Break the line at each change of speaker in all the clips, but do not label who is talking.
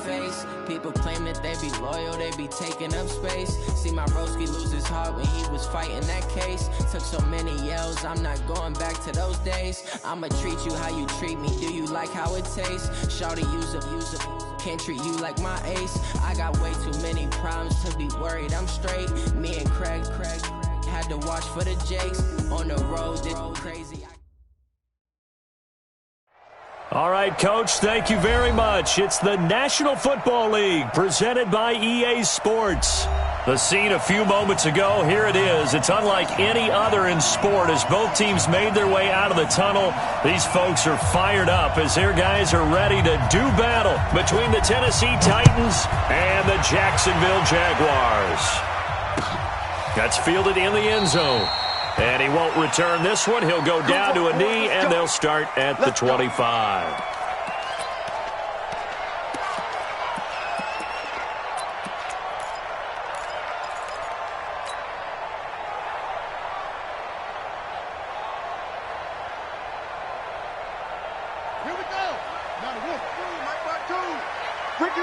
face. People claim that they be loyal, they be taking up space. See my broski lose his heart when he was fighting that case. Took so many yells, I'm not going back to those days. I'ma treat you how you treat me, do you like how it tastes? Shawty, use up, can't treat you like my ace. I got way too many problems to be worried, I'm straight. Me and Craig had to watch for the Jakes. On the road, this crazy.
All right, Coach, thank you very much. It's the National Football League presented by EA Sports. The scene a few moments ago, here it is. It's unlike any other in sport as both teams made their way out of the tunnel. These folks are fired up as their guys are ready to do battle between the Tennessee Titans and the Jacksonville Jaguars. That's fielded in the end zone. And he won't return this one. He'll go down to a knee, and they'll start at the 25.
Here we go. Now the wolf. Ricky.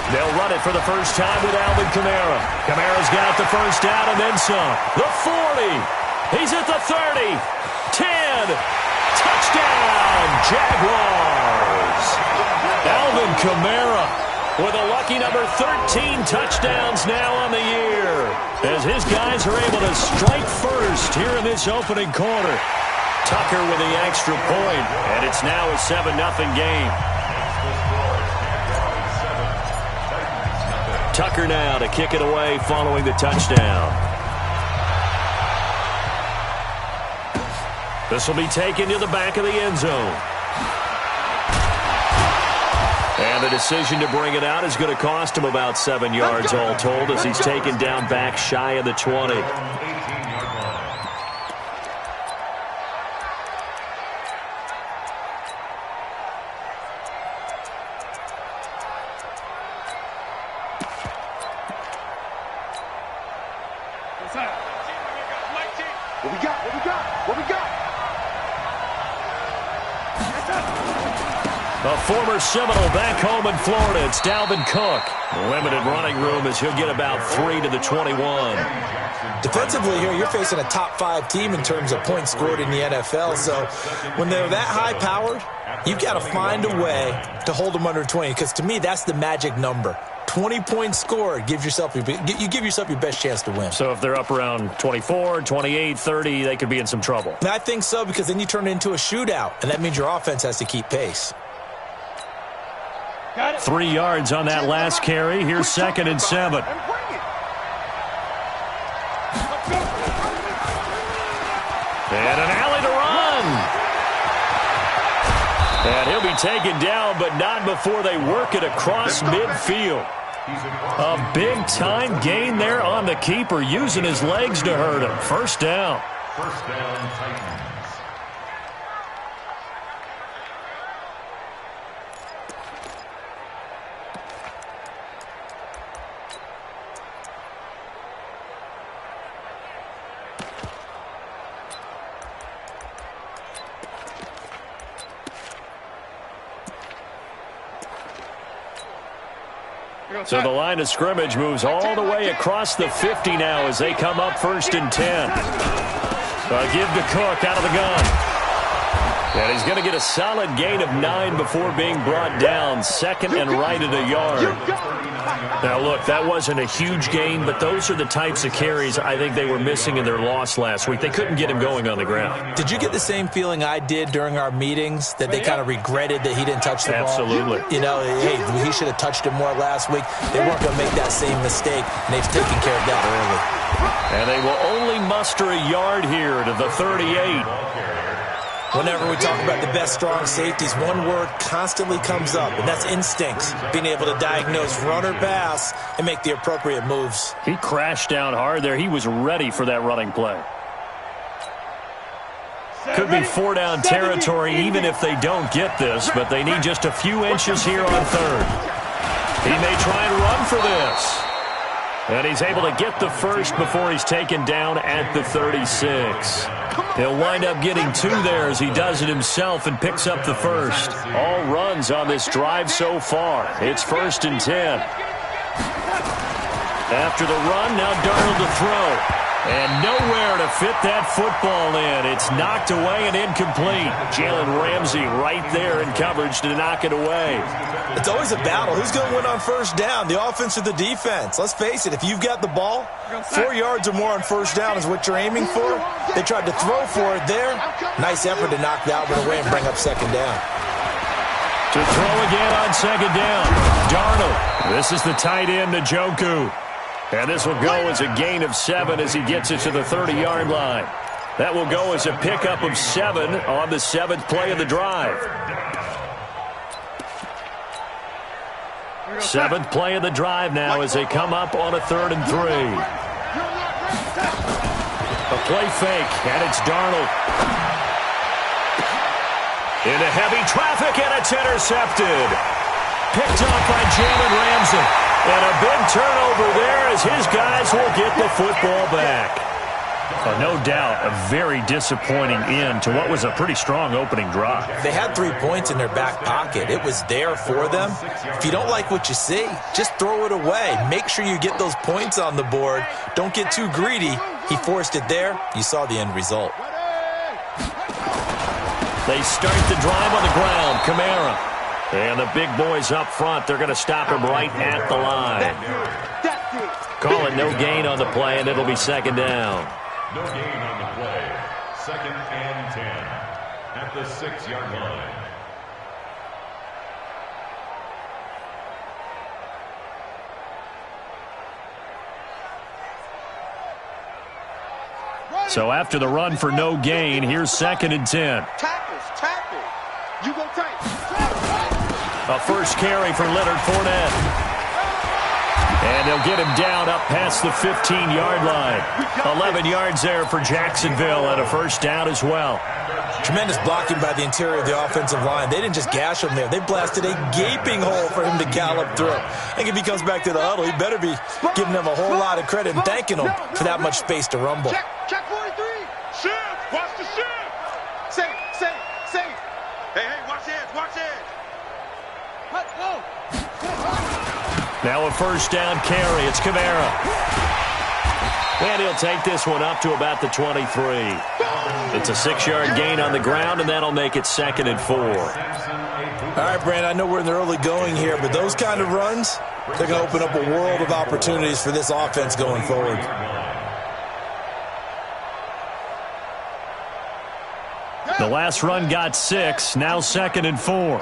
They'll run it for the first time with Alvin Kamara. Kamara's got the first down and then some. The 40. He's at the 30. 10. Touchdown, Jaguars. Alvin Kamara with a lucky number 13 touchdowns now on the year, as his guys are able to strike first here in this opening quarter. Tucker with the extra point, and it's now a 7-0 game. Tucker now to kick it away following the touchdown. This will be taken to the back of the end zone. And the decision to bring it out is going to cost him about 7 yards all told as he's taken down back shy of the 20.
What we got?
A former Seminole back home in Florida. It's Dalvin Cook. Limited running room as he'll get about 3 to the 21.
Defensively here, you're facing a top-5 team in terms of points scored in the NFL. So when they're that high-powered, you've got to find a way to hold them under 20. Because to me, that's the magic number. 20 points scored, you give yourself your best chance to win.
So if they're up around 24, 28, 30, they could be in some trouble.
I think so, because then you turn it into a shootout, and that means your offense has to keep pace.
3 yards on that last carry. Here's 2nd and 7. And an alley to run. And he'll be taken down, but not before they work it across midfield. A big-time gain there on the keeper, using his legs to hurt him. First down.
First down, Titans.
So the line of scrimmage moves all the way across the 50 now as they come up 1st and 10. Give to Cook out of the gun. And he's going to get a solid gain of 9 before being brought down. 2nd and right at a yard. Now, look, that wasn't a huge gain, but those are the types of carries I think they were missing in their loss last week. They couldn't get him going on the ground.
Did you get the same feeling I did during our meetings, that they kind of regretted that he didn't touch the ball?
Absolutely.
You know, hey, he should have touched it more last week. They weren't going to make that same mistake, and they've taken care of that early.
And they will only muster a yard here to the 38.
Whenever we talk about the best strong safeties, one word constantly comes up, and that's instincts. Being able to diagnose run or pass and make the appropriate moves.
He crashed down hard there. He was ready for that running play. Could be 4-down territory even if they don't get this, but they need just a few inches here on 3rd. He may try and run for this. And he's able to get the first before he's taken down at the 36. He'll wind up getting 2 there as he does it himself and picks up the first. All runs on this drive so far. It's 1st and 10. After the run, now Darnold to throw. And nowhere to fit that football in. It's knocked away and incomplete. Jalen Ramsey right there in coverage to knock it away.
It's always a battle. Who's going to win on 1st down, the offense or the defense? Let's face it, if you've got the ball, 4 yards or more on 1st down is what you're aiming for. They tried to throw for it there. Nice effort to knock that one away and bring up 2nd down.
To throw again on 2nd down. Darnold. This is the tight end, Njoku. And this will go as a gain of 7 as he gets it to the 30-yard line. That will go as a pickup of 7 on the 7th play of the drive. 7th play of the drive now as they come up on a 3rd and 3. A play fake, and it's Darnold. Into heavy traffic, and it's intercepted. Picked up by Jalen Ramsey. And a big turnover there as his guys will get the football back. No doubt a very disappointing end to what was a pretty strong opening drive.
They had 3 points in their back pocket. It was there for them. If you don't like what you see, just throw it away. Make sure you get those points on the board. Don't get too greedy. He forced it there. You saw the end result.
They start the drive on the ground. Kamara. And the big boys up front, they're going to stop him right at the line. Call it no gain on the play, and it'll be 2nd down.
No gain on the play. 2nd and 10 at the 6-yard line.
So after the run for no gain, here's 2nd and 10.
Tackle. You go tight.
A first carry for Leonard Fournette. And they'll get him down up past the 15-yard line. 11 yards there for Jacksonville and a 1st down as well.
Tremendous blocking by the interior of the offensive line. They didn't just gash him there. They blasted a gaping hole for him to gallop through. I think if he comes back to the huddle, he better be giving them a whole lot of credit and thanking them for that much space to rumble.
Check 43. Shift. Watch the shift. Say. Hey, watch it. Let's go.
Now a 1st down carry. It's Kamara. And he'll take this one up to about the 23. It's a 6-yard gain on the ground, and that'll make it 2nd and 4.
All right, Brand, I know we're in the early going here, but those kind of runs, they're going to open up a world of opportunities for this offense going forward.
The last run got 6. Now 2nd and 4.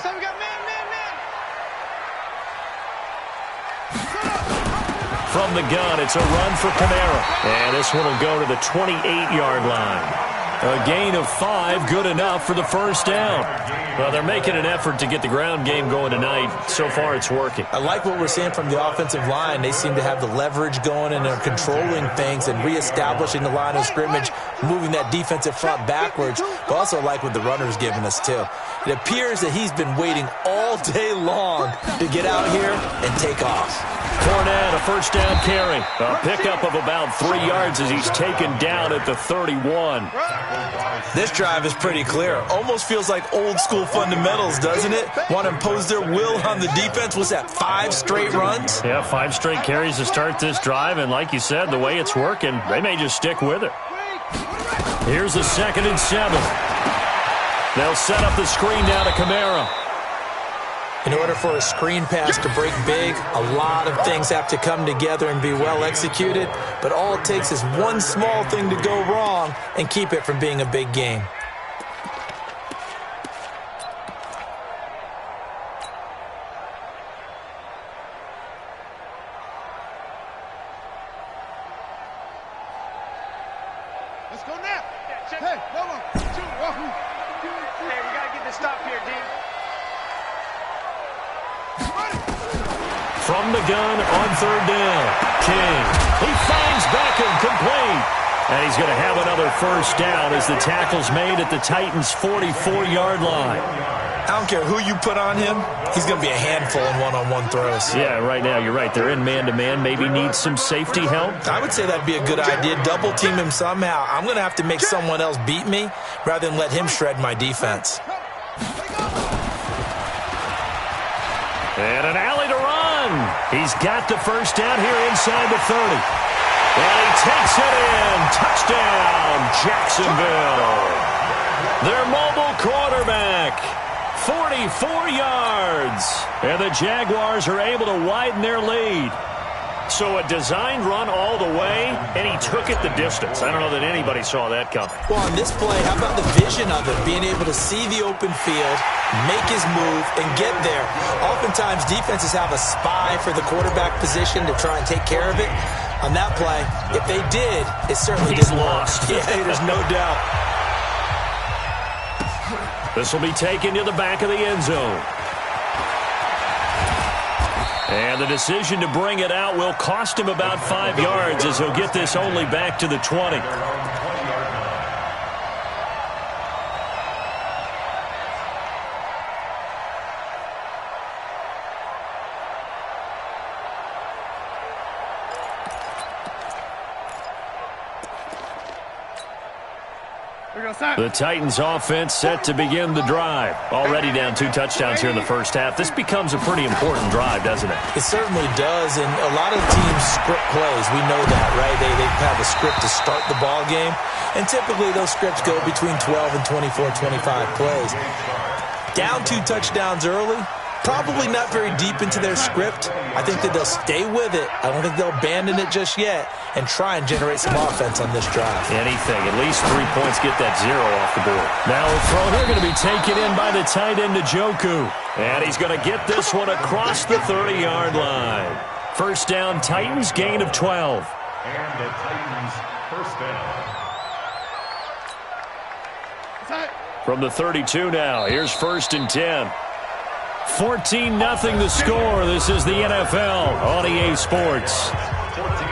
From the gun, it's a run for Kamara. And this one will go to the 28-yard line. A gain of 5, good enough for the 1st down. Well, they're making an effort to get the ground game going tonight. So far, it's working.
I like what we're seeing from the offensive line. They seem to have the leverage going, and they're controlling things and reestablishing the line of scrimmage, moving that defensive front backwards. But also like what the runner's giving us, too. It appears that he's been waiting all day long to get out here and take off.
Fournette, a 1st down carry. A pickup of about 3 yards as he's taken down at the 31.
This drive is pretty clear. Almost feels like old school fundamentals, doesn't it? Want to impose their will on the defense. What's that, 5 straight runs?
Yeah, 5 straight carries to start this drive. And like you said, the way it's working, they may just stick with it. Here's the 2nd and 7. They'll set up the screen now to Kamara.
In order for a screen pass to break big, a lot of things have to come together and be well executed, but all it takes is one small thing to go wrong and keep it from being a big game.
Let's go now. Hey, come on. Hey, we got to get this stop here, D.
From the gun on 3rd down. King. He finds Beckham complete. And he's going to have another 1st down as the tackle's made at the Titans' 44-yard line.
I don't care who you put on him, he's going to be a handful in one-on-one throws.
Yeah, right now, you're right. They're in man-to-man. Maybe need some safety help.
I would say that'd be a good idea. Double team him somehow. I'm going to have to make someone else beat me rather than let him shred my defense.
And an alley to run. He's got the first down here inside the 30. And he takes it in. Touchdown, Jacksonville. Their mobile quarterback. 44 yards. And the Jaguars are able to widen their lead. So a designed run all the way, and he took it the distance. I don't know that anybody saw that coming.
Well, on this play, how about the vision of it? Being able to see the open field, make his move, and get there. Oftentimes, defenses have a spy for the quarterback position to try and take care of it. On that play, if they did, it certainly didn't
lost.
Yeah, there's no doubt.
This will be taken to the back of the end zone. And the decision to bring it out will cost him about 5 yards as he'll get this only back to the 20. The Titans offense set to begin the drive. Already down 2 touchdowns here in the first half. This becomes a pretty important drive, doesn't it?
It certainly does, and a lot of teams script plays. We know that, right? They have a script to start the ball game, and typically those scripts go between 12 and 24, 25 plays. Down 2 touchdowns early, probably not very deep into their script. I think that they'll stay with it. I don't think they'll abandon it just yet and try and generate some offense on this drive.
Anything. At least 3 points, get that 0 off the board. Now a throw here going to be taken in by the tight end, Njoku. And he's going to get this one across the 30-yard line. First down, Titans, gain of 12.
And the Titans first down.
From the 32 now, here's 1st and 10. 14-0 the score. This is the NFL on EA Sports.
14.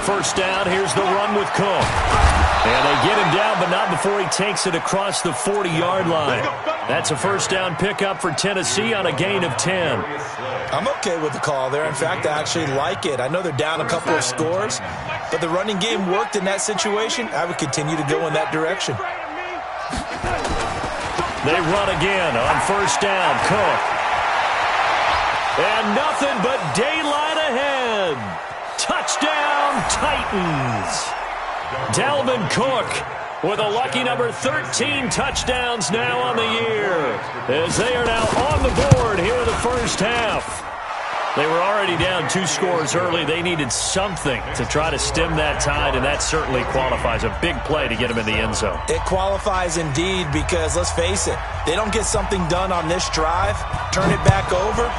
First down, here's the run with Cook. And they get him down, but not before he takes it across the 40-yard line. That's a first down pickup for Tennessee on a gain of 10.
I'm okay with the call there. In fact, I actually like it. I know they're down a couple of scores, but the running game worked in that situation. I would continue to go in that direction.
They run again on first down. Cook. And nothing but daylight ahead. Touchdown, Titans. Dalvin Cook with a lucky number 13 touchdowns now on the year, as they are now on the board here in the first half. They were already down 2 scores early. They needed something to try to stem that tide, and that certainly qualifies. A big play to get them in the end zone.
It qualifies indeed because, let's face it, they don't get something done on this drive, turn it back over,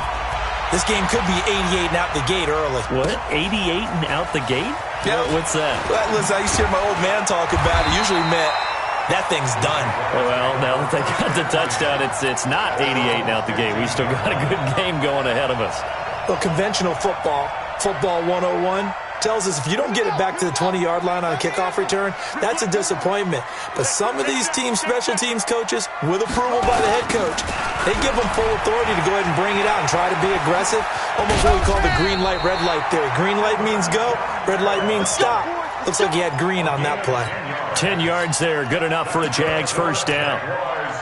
this game could be 88 and out the gate early.
What? 88 and out the gate?
Yeah.
What's that?
Well, listen, I used to hear my old man talk about it. Usually meant that thing's done.
Well, now that they got the touchdown, it's not 88 and out the gate. We still got a good game going ahead of us.
Well, conventional football 101, tells us if you don't get it back to the 20-yard line on a kickoff return, that's a disappointment. But some of these teams, special teams coaches, with approval by the head coach, they give them full authority to go ahead and bring it out and try to be aggressive. Almost what we call the green light, red light theory. Green light means go, red light means stop. Looks like he had green on that play.
10 yards there, good enough for a Jags first down.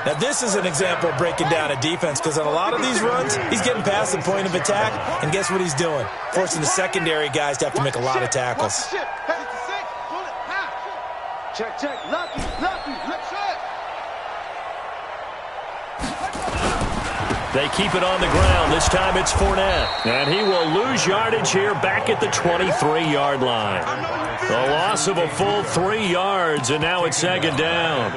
Now, this is an example of breaking down a defense because on a lot of these runs, he's getting past the point of attack, and guess what he's doing? Forcing the secondary guys to have to make a lot of tackles.
Check. Lucky.
They keep it on the ground. This time it's Fournette. And he will lose yardage here back at the 23-yard line. The loss of a full 3 yards, and now it's second down.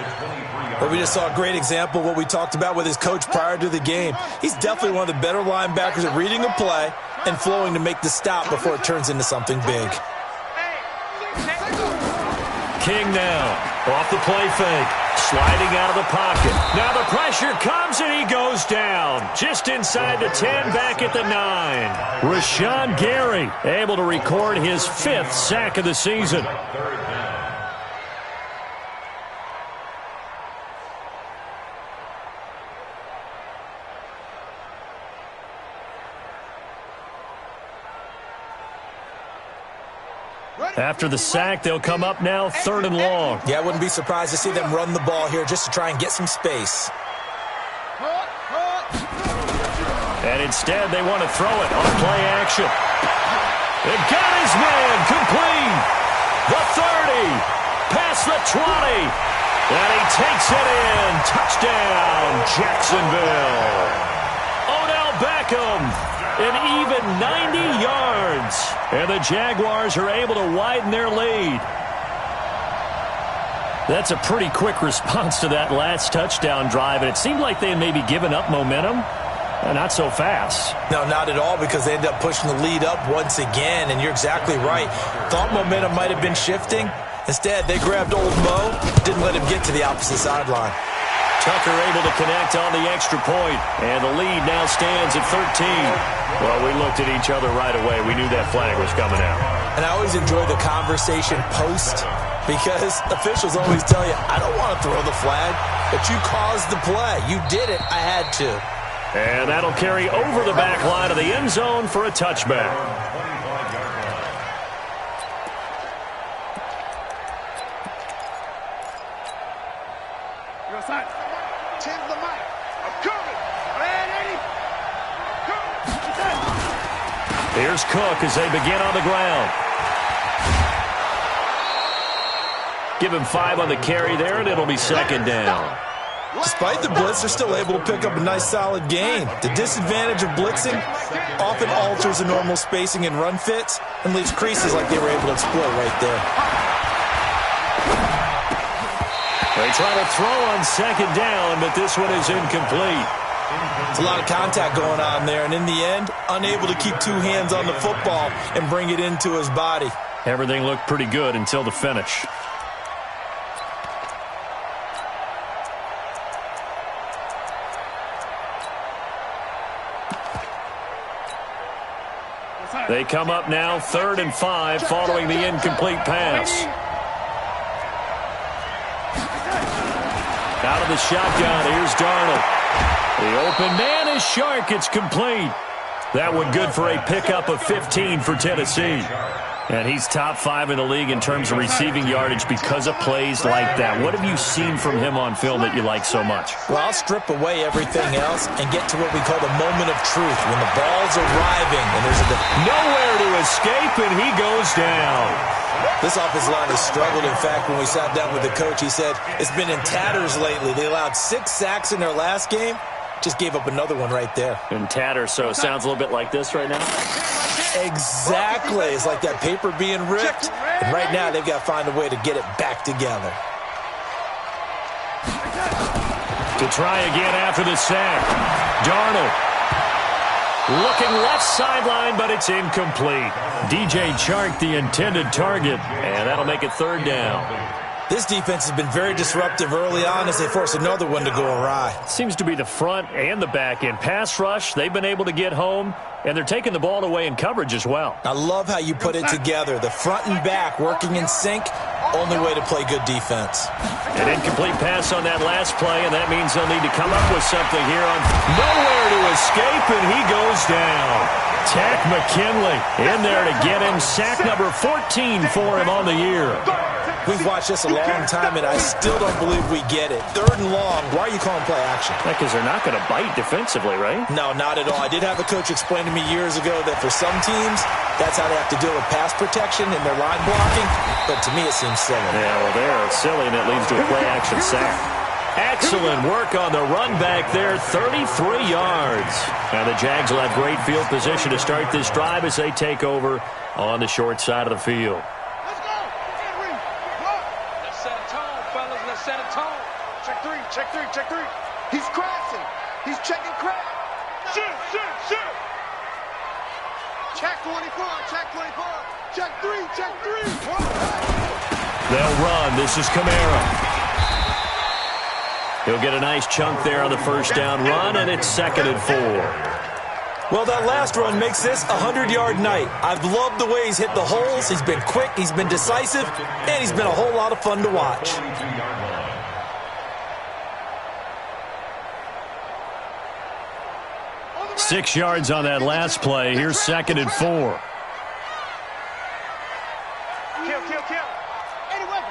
Well, we just saw a great example of what we talked about with his coach prior to the game. He's definitely one of the better linebackers at reading a play and flowing to make the stop before it turns into something big.
King now, off the play fake, sliding out of the pocket. Now the pressure comes and he goes down. Just inside the 10, back at the 9. Rashawn Gary able to record his 5th sack of the season. After the sack, they'll come up now 3rd and long.
Yeah, I wouldn't be surprised to see them run the ball here just to try and get some space.
And instead, they want to throw it on play action. It got his man complete. The 30, past the 20, and he takes it in. Touchdown, Jacksonville. Odell Beckham. An even 90 yards. And the Jaguars are able to widen their lead. That's a pretty quick response to that last touchdown drive. And it seemed like they had maybe given up momentum. Not so fast.
No, not at all, because they ended up pushing the lead up once again. And you're exactly right. Thought momentum might have been shifting. Instead, they grabbed old Mo. Didn't let him get to the opposite sideline.
Tucker able to connect on the extra point, and the lead now stands at 13. Well, we looked at each other right away. We knew that flag was coming out.
And I always enjoy the conversation post, because officials always tell you, I don't want to throw the flag, but you caused the play. You did it. I had to.
And that'll carry over the back line of the end zone for a touchback. Here's Cook as they begin on the ground. Give him 5 on the carry there, and it'll be 2nd down.
Despite the blitz, they're still able to pick up a nice solid gain. The disadvantage of blitzing often alters the normal spacing and run fits and leaves creases like they were able to exploit right there.
They try to throw on 2nd down, but this one is incomplete.
It's a lot of contact going on there, and in the end, unable to keep 2 hands on the football and bring it into his body.
Everything looked pretty good until the finish. They come up now 3rd and 5 following the incomplete pass. Out of the shotgun, here's Darnold. The open man is Shark. It's complete. That one good for a pickup of 15 for Tennessee. And he's top 5 in the league in terms of receiving yardage because of plays like that. What have you seen from him on film that you like so much?
Well, I'll strip away everything else and get to what we call the moment of truth, when the ball's arriving and there's
nowhere to escape, and he goes down.
This offensive line has struggled. In fact, when we sat down with the coach, he said it's been in tatters lately. They allowed 6 sacks in their last game. Just gave up another one right there.
In tatters, so it sounds a little bit like this right now?
Exactly. It's like that paper being ripped. And right now, they've got to find a way to get it back together.
To try again after the sack. Darnold. Looking left sideline, but it's incomplete. DJ Chark, the intended target. And that'll make it 3rd down.
This defense has been very disruptive early on as they force another one to go awry.
Seems to be the front and the back end. Pass rush, they've been able to get home, and they're taking the ball away in coverage as well.
I love how you put it together. The front and back working in sync, only way to play good defense.
An incomplete pass on that last play, and that means they'll need to come up with something here on nowhere to escape, and he goes down. Tack McKinley in there to get him sack number 14 for him on the year.
We've watched this a long time, and I still don't believe we get it. 3rd and long. Why are you calling play action?
Because they're not going to bite defensively, right?
No, not at all. I did have a coach explain to me years ago that for some teams, that's how they have to deal with pass protection and their line blocking. But to me, it seems silly.
Yeah, well, they're silly, and it leads to a play action sack. Excellent work on the run back there, 33 yards. Now the Jags will have great field position to start this drive as they take over on the short side of the field.
Let's go. Let's set a tone, fellas. Let's set a tone. Check 3, check 3, check 3. He's crashing. He's checking crash. Shoot. Check 24, check 24. Check 3, check 3.
They'll run. This is Kamara. He'll get a nice chunk there on the first down run, and it's 2nd and 4.
Well, that last run makes this a 100-yard night. I've loved the way he's hit the holes. He's been quick, he's been decisive, and he's been a whole lot of fun to watch.
Six yards on that last play. Here's 2nd and 4.
Kill. Anyway.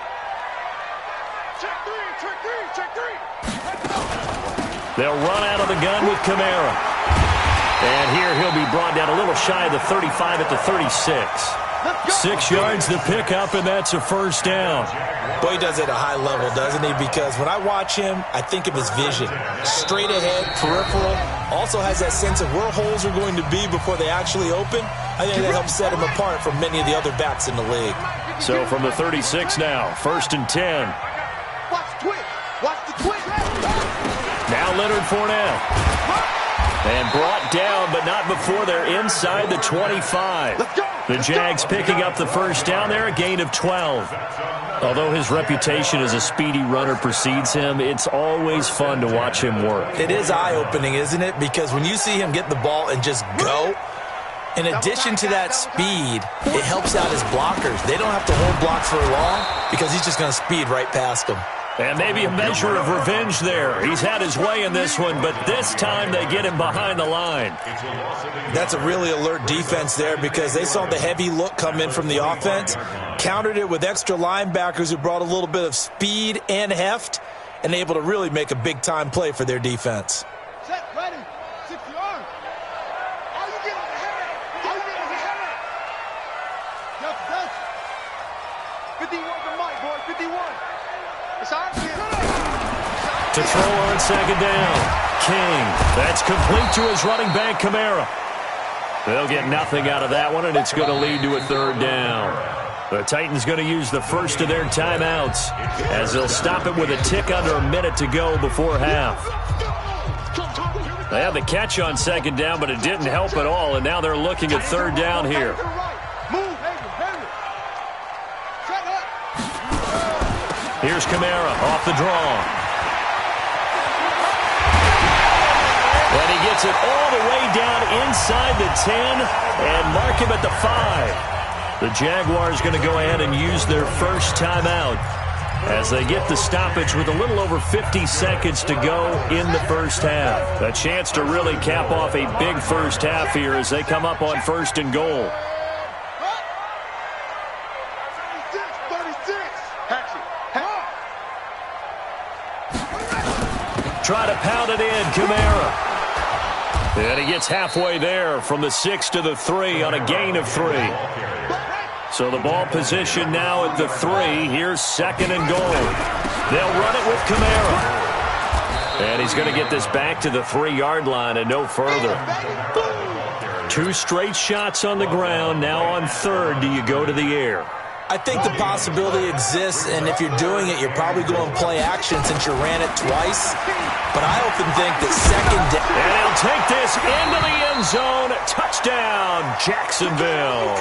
Check three.
They'll run out of the gun with Kamara. And here he'll be brought down a little shy of the 35 at the 36. 6 yards to pick up, and that's a first down.
Boy, he does it at a high level, doesn't he? Because when I watch him, I think of his vision. Straight ahead, peripheral. Also has that sense of where holes are going to be before they actually open. I think that helps set him apart from many of the other backs in the league.
So from the 36 now, 1st and 10.
Watch the twitch.
Now Leonard Fournette. And brought down, but not before they're inside the 25. The Jags picking up the first down there, a gain of 12. Although his reputation as a speedy runner precedes him, it's always fun to watch him work.
It is eye-opening, isn't it? Because when you see him get the ball and just go, in addition to that speed, it helps out his blockers. They don't have to hold blocks for long because he's just going to speed right past them.
And maybe a measure of revenge there. He's had his way in this one, but this time they get him behind the line.
That's a really alert defense there because they saw the heavy look come in from the offense, countered it with extra linebackers who brought a little bit of speed and heft, and able to really make a big-time play for their defense.
Set, ready, 6 yards. All you get is a hammer. Yes. 51 to Mike, boy, 51.
To throw on 2nd down. King. That's complete to his running back, Kamara. They'll get nothing out of that one, and it's going to lead to a 3rd down. The Titans going to use the first of their timeouts as they'll stop it with a tick under a minute to go before half. They had the catch on 2nd down, but it didn't help at all, and now they're looking at 3rd down here. Here's Kamara off the draw. And he gets it all the way down inside the 10 and mark him at the 5. The Jaguars going to go ahead and use their first timeout as they get the stoppage with a little over 50 seconds to go in the first half. A chance to really cap off a big first half here as they come up on 1st and goal. Try to pound it in, Kamara. And he gets halfway there from the 6 to the 3 on a gain of 3. So the ball position now at the 3. Here's 2nd and goal. They'll run it with Kamara. And he's going to get this back to the 3-yard line and no further. 2 straight shots on the ground. Now on 3rd, do you go to the air?
I think the possibility exists, and if you're doing it, you're probably going play action since you ran it twice. But I often think that 2nd down.
And he'll take this into the end zone. Touchdown, Jacksonville.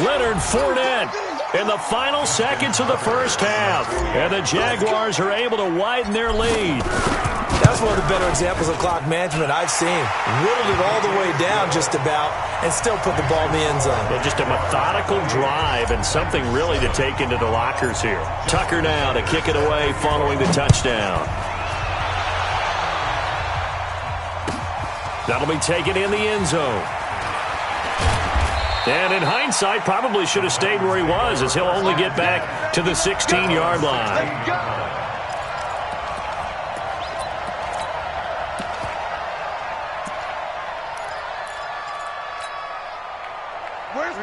Leonard Fournette in the final seconds of the first half. And the Jaguars are able to widen their lead.
That's one of the better examples of clock management I've seen. Whittled it all the way down just about and still put the ball in the end zone.
Well, just a methodical drive and something really to take into the lockers here. Tucker now to kick it away following the touchdown. That'll be taken in the end zone. And in hindsight, probably should have stayed where he was as he'll only get back to the 16-yard line.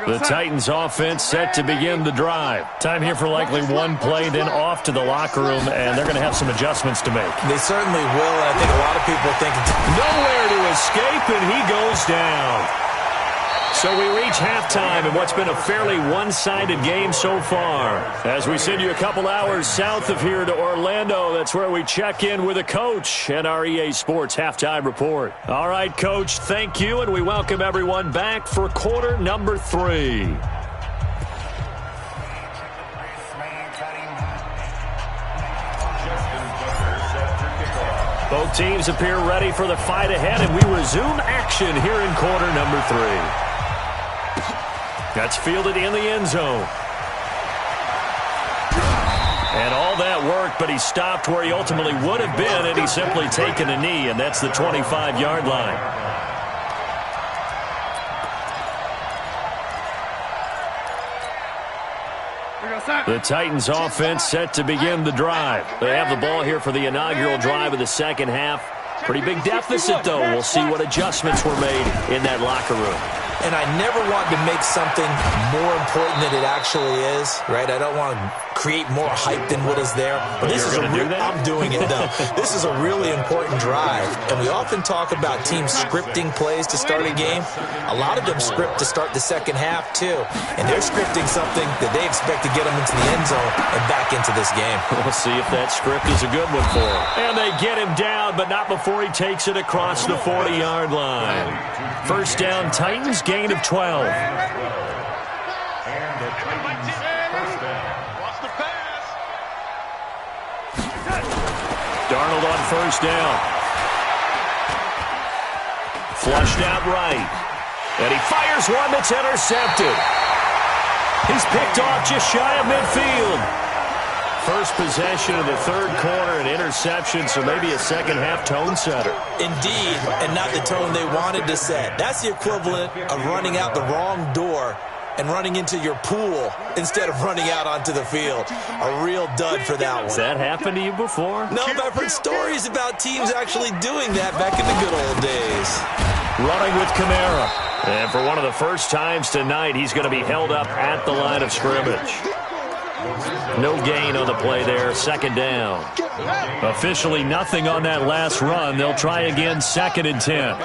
The Titans offense set to begin the drive. Time here for likely one play, then off to the locker room, and they're going to have some adjustments to make.
They certainly will, and I think a lot of people are thinking
nowhere to escape, and he goes down. So we reach halftime in what's been a fairly one-sided game so far. As we send you a couple hours south of here to Orlando, that's where we check in with a coach and our EA Sports Halftime Report. All right, Coach, thank you, and we welcome everyone back for quarter number 3. Both teams appear ready for the fight ahead, and we resume action here in quarter number 3. That's fielded in the end zone. And all that worked, but he stopped where he ultimately would have been, and he's simply taken a knee, and that's the 25-yard line. The Titans offense set to begin the drive. They have the ball here for the inaugural drive of the second half. Pretty big deficit, though. We'll see what adjustments were made in that locker room.
And I never want to make something more important than it actually is, right? I don't want to create more hype than what is there. But this is I'm doing it, though. This is a really important drive. And we often talk about teams scripting plays to start a game. A lot of them script to start the second half, too. And they're scripting something that they expect to get them into the end zone and back into this game.
We'll see if that script is a good one for him. And they get him down, but not before he takes it across the 40-yard line. First down, Titans, gain of 12.
And the Titans first down.
Watch the pass.
Darnold on first down. Flushed out right. And he fires one that's intercepted. He's picked off just shy of midfield. First possession of the third quarter, an interception, so maybe a second-half tone setter.
Indeed, and not the tone they wanted to set. That's the equivalent of running out the wrong door and running into your pool instead of running out onto the field. A real dud for that one.
Has that happened to you before?
No, but I've heard stories about teams actually doing that back in the good old days.
Running with Kamara. And for one of the first times tonight, he's going to be held up at the line of scrimmage. No gain on the play there, second down. Officially nothing on that last run. They'll try again, second and 10.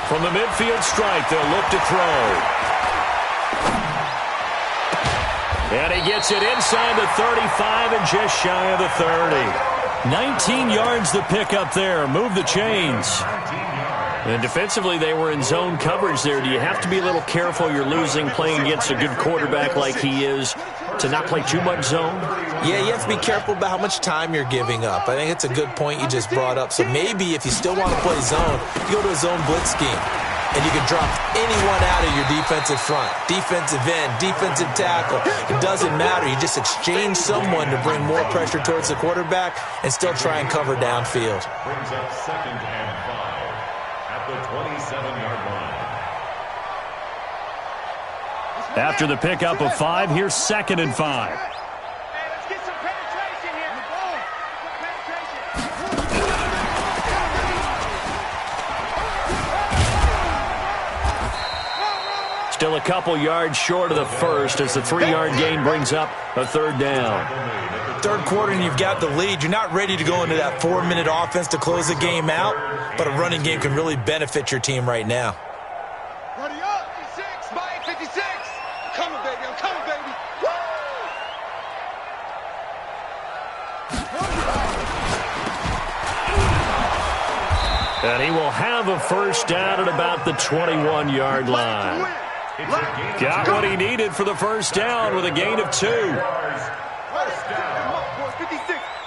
From the midfield stripe, they'll look to throw. And he gets it inside the 35 and just shy of the 30. 19 yards to pick up there. Move the chains. And defensively, they were in zone coverage there. Do you have to be a little careful? You're losing playing against a good quarterback like he is to not play too much zone?
Yeah, you have to be careful about how much time you're giving up. I think it's a good point you just brought up. So maybe if you still want to play zone, you go to a zone blitz scheme. And you can drop anyone out of your defensive front, defensive end, defensive tackle. It doesn't matter. You just exchange someone to bring more pressure towards the quarterback and still try and cover downfield.
Brings up second and 5 at the 27-yard line.
After the pickup of 5, here's second and 5. Still a couple yards short of the first as the 3-yard gain brings up a third down.
Third quarter and you've got the lead. You're not ready to go into that 4-minute offense to close the game out, but a running game can really benefit your team right now.
Ready up, 56, by 56. I'm coming, baby, I'm coming, baby. Woo!
And he will have a first down at about the 21-yard line. Got what he needed for the first down with a gain of 2.
56,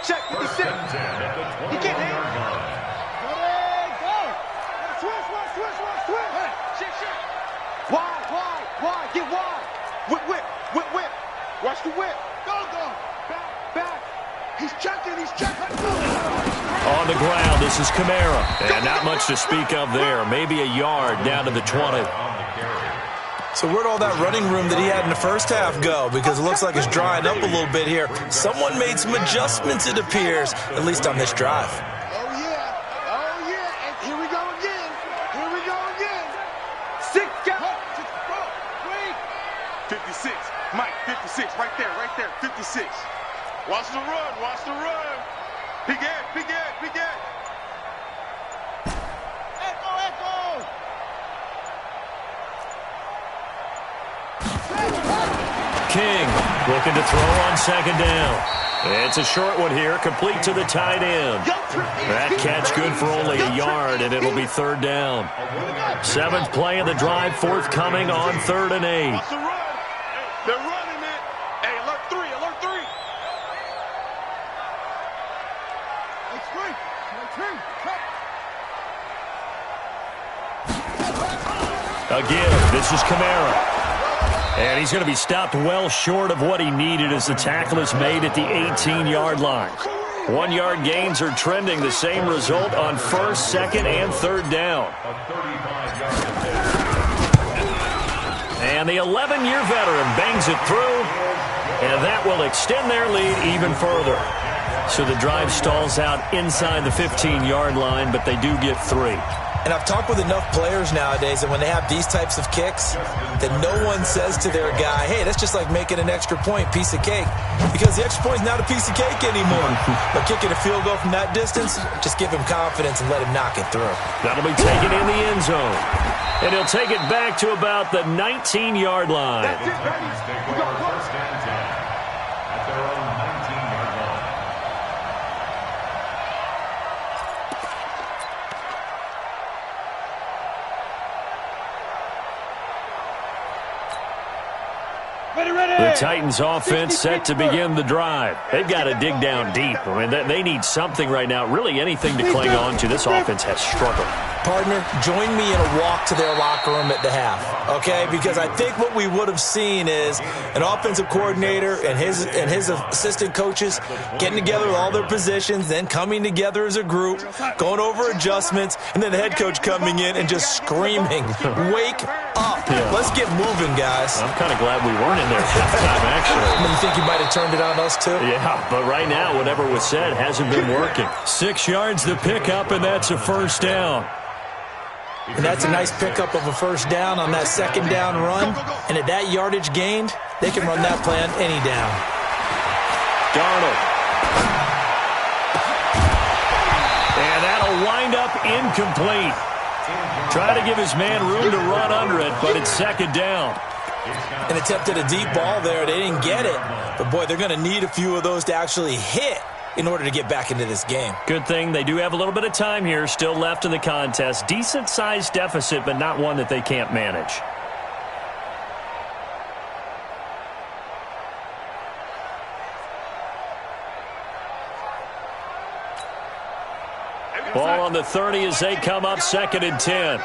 check 56. He can't hit. Wide, get wide. Whip. Watch the whip. Go. Back. He's checking.
On the ground, this is Kamara. And not much to speak of there. Maybe a yard down to the 20.
So where'd all that running room that he had in the first half go? Because it looks like it's drying up a little bit here. Someone made some adjustments, it appears, at least on this drive.
Oh, yeah. And here we go again. 6 guys. 56. Mike, 56. Right there. 56. Watch the run. Big Ed. Echo.
King looking to throw on second down. It's a short one here, complete to the tight end. That catch good for only a yard, and it'll be third down. 7th play of the drive, forthcoming on 3rd and 8.
They're running it. Hey, alert 3, alert 3.
Again, this is Kamara. And he's going to be stopped well short of what he needed as the tackle is made at the 18-yard line. 1-yard gains are trending the same result on 1st, 2nd, and 3rd down. And the 11-year veteran bangs it through, and that will extend their lead even further. So the drive stalls out inside the 15-yard line, but they do get 3.
And I've talked with enough players nowadays that when they have these types of kicks, that no one says to their guy, hey, that's just like making an extra point, piece of cake. Because the extra point is not a piece of cake anymore. But kicking a field goal from that distance, just give him confidence and let him knock it through.
That'll be taken in the end zone. And he'll take it back to about the 19-yard line.
That's it, baby. We got first and 10 at their own 19-yard line.
The Titans offense set to begin the drive. They've got to dig down deep. I mean, they need something right now, really anything to cling on to. This offense has struggled.
Partner, join me in a walk to their locker room at the half, okay? Because I think what we would have seen is an offensive coordinator and his assistant coaches getting together with all their positions, then coming together as a group, going over adjustments, and then the head coach coming in and just screaming, wake up. Yeah. Let's get moving, guys.
I'm kind of glad we weren't in there halftime, actually.
You think you might have turned it on us, too?
Yeah, but right now, whatever was said hasn't been working. 6 yards the pickup, and that's a first down.
And that's a nice pickup of a first down on that second down run. And at that yardage gained, they can run that play on any down.
Darnold. And that'll wind up incomplete. Try to give his man room to run under it, but it's second down.
And attempted a deep ball there. They didn't get it. But, boy, they're going to need a few of those to actually hit in order to get back into this game.
Good thing they do have a little bit of time here still left in the contest. Decent-sized deficit, but not one that they can't manage. Ball on the 30 as they come up, 2nd and 10.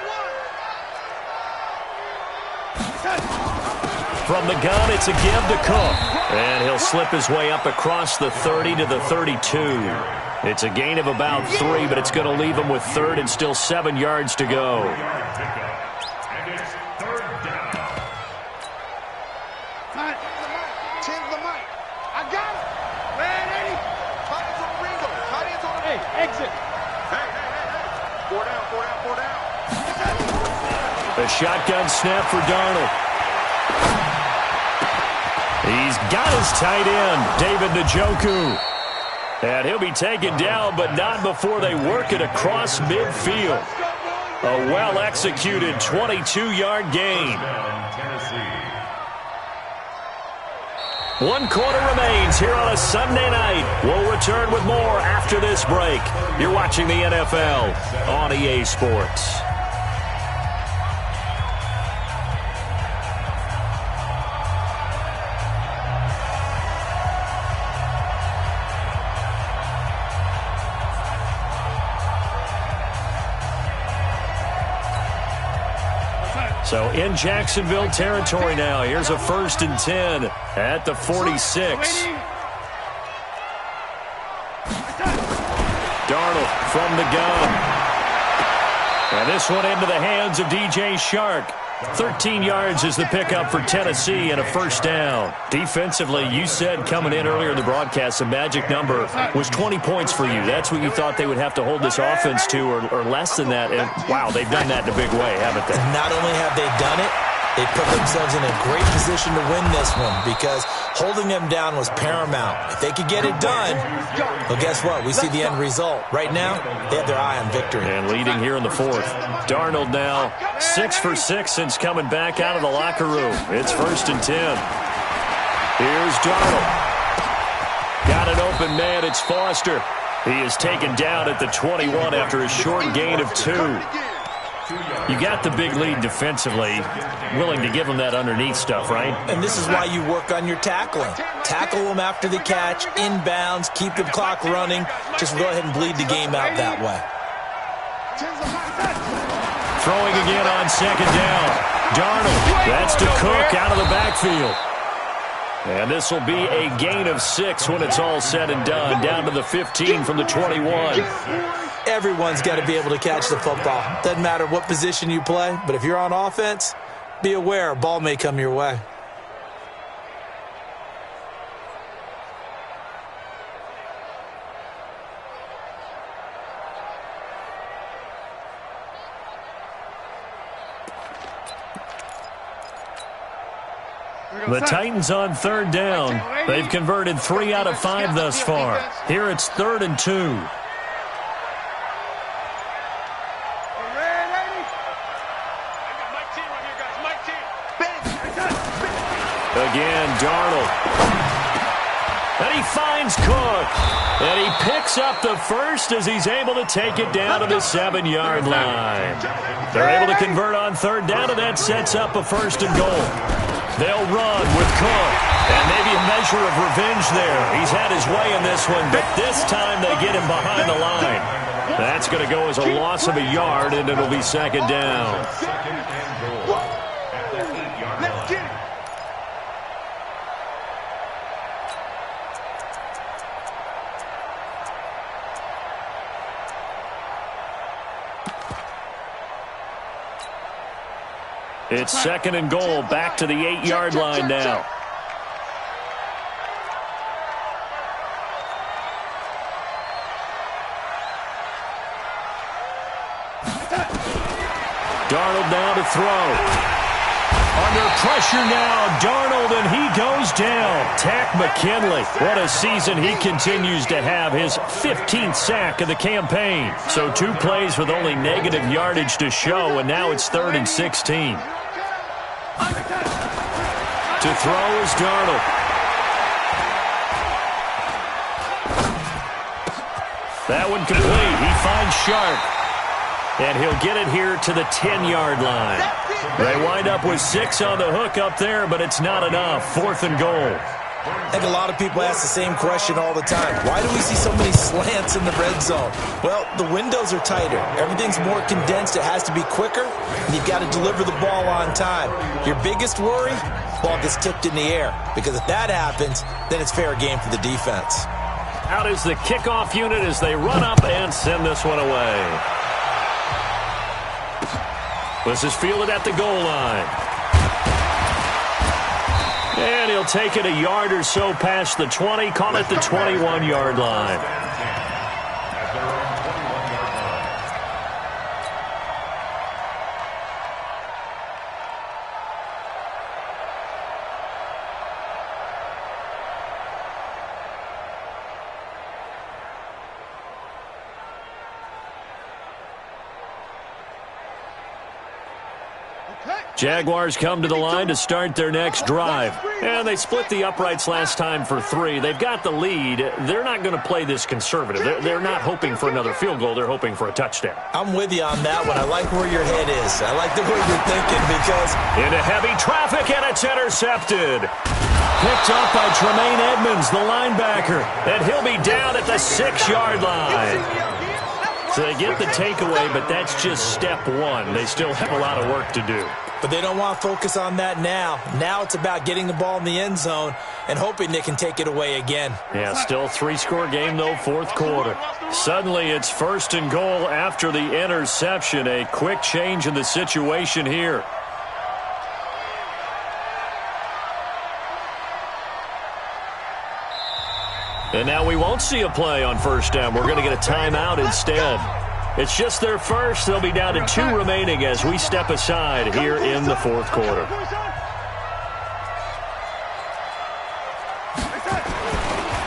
From the gun, it's a give to Cook. And he'll slip his way up across the 30 to the 32. It's a gain of about 3, but it's going to leave him with 3rd and still 7 yards to go.
And it's 3rd down.
Change the mic. I got it. Man, Eddie. Tight ends on Ringo. Tight ends on Hey, exit. Hey. 4 down, 4 down, 4 down.
A shotgun snap for Darnold. He's got his tight end, David Njoku. And he'll be taken down, but not before they work it across midfield. A well-executed 22-yard gain. 1 quarter remains here on a Sunday night. We'll return with more after this break. You're watching the NFL on EA Sports. So in Jacksonville territory now. Here's a 1st and 10 at the 46. Darnold from the gun. And this one into the hands of DJ Shark. 13 yards is the pickup for Tennessee and a first down. Defensively, you said coming in earlier in the broadcast, the magic number was 20 points for you. That's what you thought they would have to hold this offense to or less than that. And, wow, they've done that in a big way, haven't they?
Not only have they done it, they put themselves in a great position to win this one because holding them down was paramount. If they could get it done, well, guess what? We see the end result. Right now, they have their eye on victory.
And leading here in the 4th. Darnold now 6 for 6 since coming back out of the locker room. It's 1st and 10. Here's Darnold. Got it open open man. It's Foster. He is taken down at the 21 after a short gain of 2. You got the big lead defensively. Willing to give him that underneath stuff, right?
And this is why you work on your tackling. Tackle them after the catch, inbounds, keep the clock running. Just go ahead and bleed the game out that way.
Throwing again on second down. Darnold. That's to Cook out of the backfield. And this will be a gain of 6 when it's all said and done. Down to the 15 from the 21.
Everyone's got to be able to catch the football. Doesn't matter what position you play, but if you're on offense, be aware a ball may come your way.
The Titans on third down. They've converted 3 out of 5 thus far. Here it's 3rd and 2. Again, Darnold. And he finds Cook. And he picks up the first as he's able to take it down to the 7-yard line. They're able to convert on third down, and that sets up a 1st and goal. They'll run with Cook, and maybe a measure of revenge there. He's had his way in this one, but this time they get him behind the line. That's going to go as a loss of a yard, and it'll be 2nd down. It's 2nd and goal, back to the 8-yard line now. Darnold now to throw. Under pressure now, Darnold, and he goes down. Tack McKinley. What a season he continues to have, his 15th sack of the campaign. So 2 plays with only negative yardage to show, and now it's 3rd and 16. To throw is Darnold. That one complete. He finds Sharp. And he'll get it here to the 10-yard line. They wind up with 6 on the hook up there, but it's not enough. 4th and goal.
I think a lot of people ask the same question all the time. Why do we see so many slants in the red zone? Well, the windows are tighter. Everything's more condensed. It has to be quicker, and you've got to deliver the ball on time. Your biggest worry, ball gets tipped in the air, because if that happens, then it's fair game for the defense.
Out is the kickoff unit as they run up and send this one away. This is fielded at the goal line. And he'll take it a yard or so past the 20, call it the 21-yard line. Jaguars come to the line to start their next drive. And they split the uprights last time for 3. They've got the lead. They're not going to play this conservative. They're not hoping for another field goal. They're hoping for a touchdown.
I'm with you on that one. I like where your head is. I like the way you're thinking because...
Into heavy traffic, and it's intercepted. Picked up by Tremaine Edmonds, the linebacker. And he'll be down at the 6-yard line. So they get the takeaway, but that's just step 1. They still have a lot of work to do.
But they don't want to focus on that now. Now it's about getting the ball in the end zone and hoping they can take it away again.
Yeah, still 3-score game, though, 4th quarter. Suddenly it's 1st and goal after the interception. A quick change in the situation here. And now we won't see a play on 1st down. We're going to get a timeout instead. It's just their first. They'll be down to 2 remaining as we step aside here in the 4th quarter.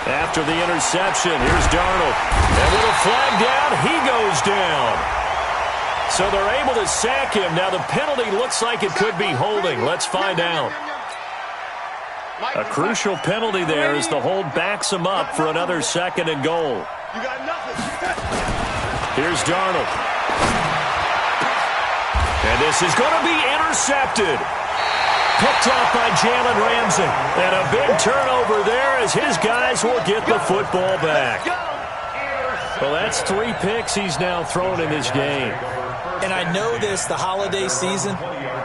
After the interception, here's Darnold. And with a flag down, he goes down. So they're able to sack him. Now the penalty looks like it could be holding. Let's find out. A crucial penalty there as the hold backs him up for another 2nd and goal.
You got nothing.
Here's Darnold. And this is going to be intercepted. Picked off by Jalen Ramsey. And a big turnover there as his guys will get the football back. Well, that's 3 picks he's now thrown in this game.
And I know this, the holiday season,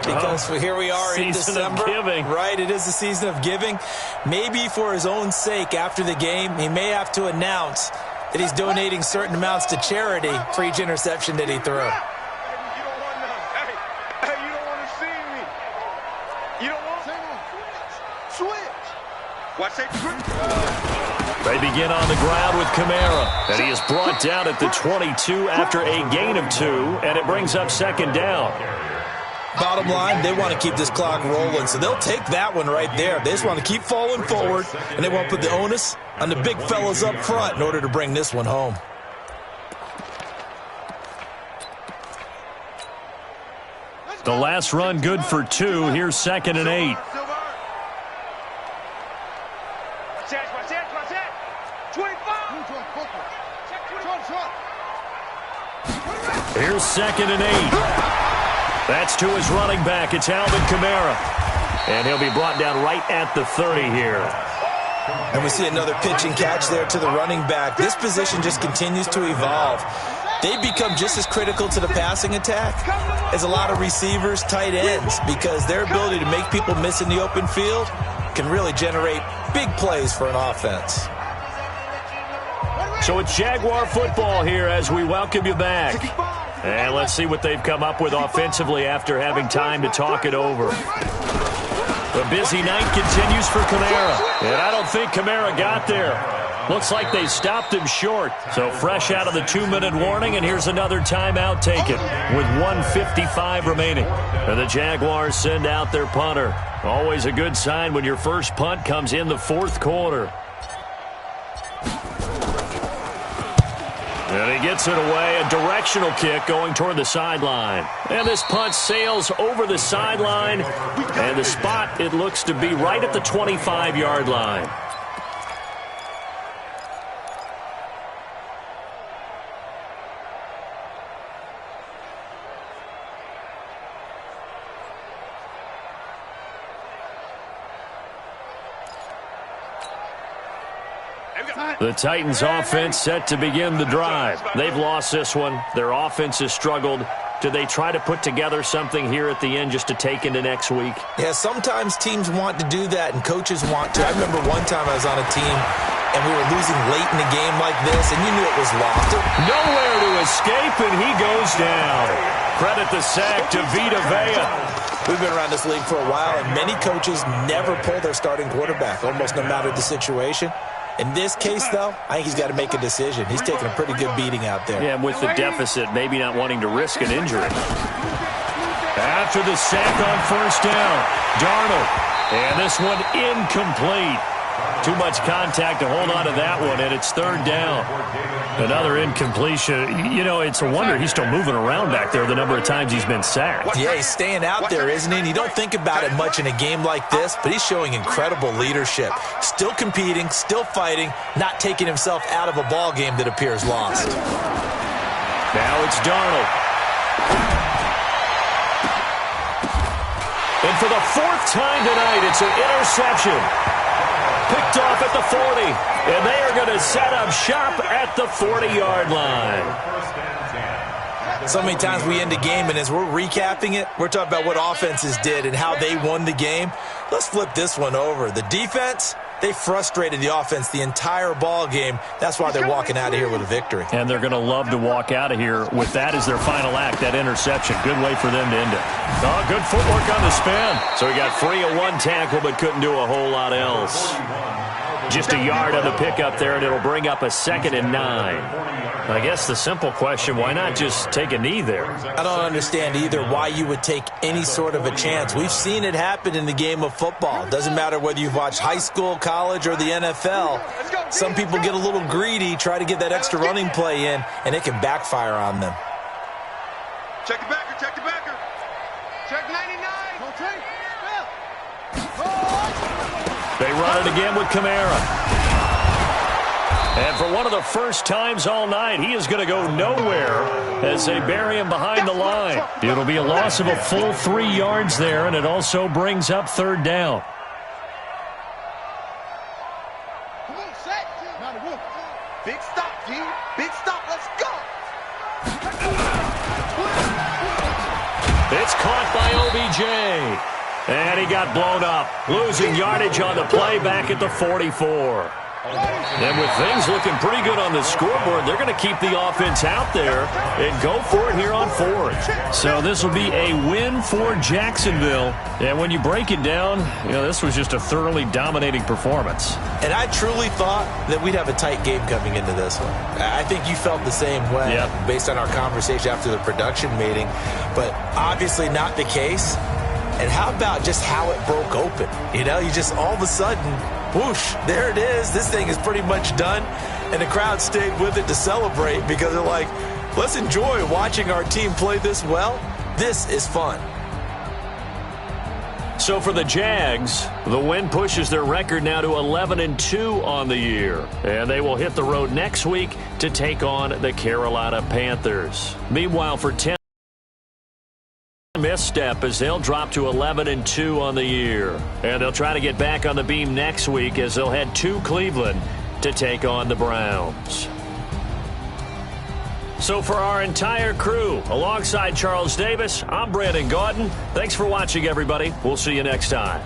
because here we are in December.
Season of giving.
Right, it is the season of giving. Maybe for his own sake, after the game, he may have to announce that he's donating certain amounts to charity for each interception that he threw.
You don't want none. Hey, you don't want to see me. You don't want switch. Watch that switch.
They begin on the ground with Kamara, and he is brought down at the 22 after a gain of 2, and it brings up 2nd down.
Bottom line, they want to keep this clock rolling, so they'll take that one right there. They just want to keep falling forward, and they want to put the onus on the big fellas up front in order to bring this one home.
The last run good for 2. Here's 2nd and 8. Here's 2nd and 8. That's to his running back. It's Alvin Kamara. And he'll be brought down right at the 30 here.
And we see another pitch and catch there to the running back. This position just continues to evolve. They become just as critical to the passing attack as a lot of receivers, tight ends, because their ability to make people miss in the open field can really generate big plays for an offense.
So it's Jaguar football here as we welcome you back. And let's see what they've come up with offensively after having time to talk it over. The busy night continues for Kamara. And I don't think Kamara got there. Looks like they stopped him short. So fresh out of the 2-minute warning, and here's another timeout taken with 1:55 remaining. And the Jaguars send out their punter. Always a good sign when your first punt comes in the 4th quarter. And he gets it away, a directional kick going toward the sideline. And this punt sails over the sideline, and the spot, it looks to be right at the 25-yard line. The Titans offense set to begin the drive. They've lost this one. Their offense has struggled. Do they try to put together something here at the end just to take into next week?
Yeah, sometimes teams want to do that and coaches want to. I remember one time I was on a team and we were losing late in a game like this and you knew it was lost.
Nowhere to escape, and he goes down. Credit the sack to Vita Vea.
We've been around this league for a while, and many coaches never pull their starting quarterback, almost no matter the situation. In this case, though, I think he's got to make a decision. He's taking a pretty good beating out there.
Yeah, with the deficit, maybe not wanting to risk an injury. After the sack on 1st down, Darnold. And this one incomplete. Too much contact to hold on to that one, and it's 3rd down. Another incompletion. You know, it's a wonder he's still moving around back there the number of times he's been sacked.
Yeah, he's staying out there, isn't he? And you don't think about it much in a game like this, but he's showing incredible leadership. Still competing, still fighting, not taking himself out of a ball game that appears lost.
Now it's Darnold. And for the 4th time tonight, it's an interception. Picked off at the 40, and they are going to set up shop at the 40-yard line.
So many times we end a game, and as we're recapping it, we're talking about what offenses did and how they won the game. Let's flip this one over. The defense, they frustrated the offense the entire ball game. That's why they're walking out of here with a victory.
And they're going to love to walk out of here with that as their final act, that interception. Good way for them to end it. Oh, good footwork on the spin. So he got free of one tackle but couldn't do a whole lot else. Just a yard on the pickup there, and it'll bring up a 2nd and 9. I guess the simple question, why not just take a knee there?
I don't understand either why you would take any sort of a chance. We've seen it happen in the game of football. Doesn't matter whether you've watched high school, college, or the NFL. Some people get a little greedy, try to get that extra running play in, and it can backfire on them.
Check the backer, check the backer. Check 99.
They run it again with Kamara. And for one of the first times all night, he is going to go nowhere as they bury him behind the line. It'll be a loss of a full 3 yards there, and it also brings up third down.
Come on, set. Big stop, G. Big stop. Let's go.
It's caught by OBJ. And he got blown up, losing yardage on the play back at the 44. And with things looking pretty good on the scoreboard, they're going to keep the offense out there and go for it here on fourth. So this will be a win for Jacksonville. And when you break it down, this was just a thoroughly dominating performance.
And I truly thought that we'd have a tight game coming into this one. I think you felt the same way based on our conversation after the production meeting, but obviously not the case. And how about just how it broke open? You just all of a sudden, whoosh, there it is. This thing is pretty much done. And the crowd stayed with it to celebrate because they're like, let's enjoy watching our team play this well. This is fun.
So for the Jags, the win pushes their record now to 11-2 on the year. And they will hit the road next week to take on the Carolina Panthers. Meanwhile, for Tennessee, misstep as they'll drop to 11-2 on the year. And they'll try to get back on the beam next week as they'll head to Cleveland to take on the Browns. So for our entire crew, alongside Charles Davis, I'm Brandon Gaudin. Thanks for watching, everybody. We'll see you next time.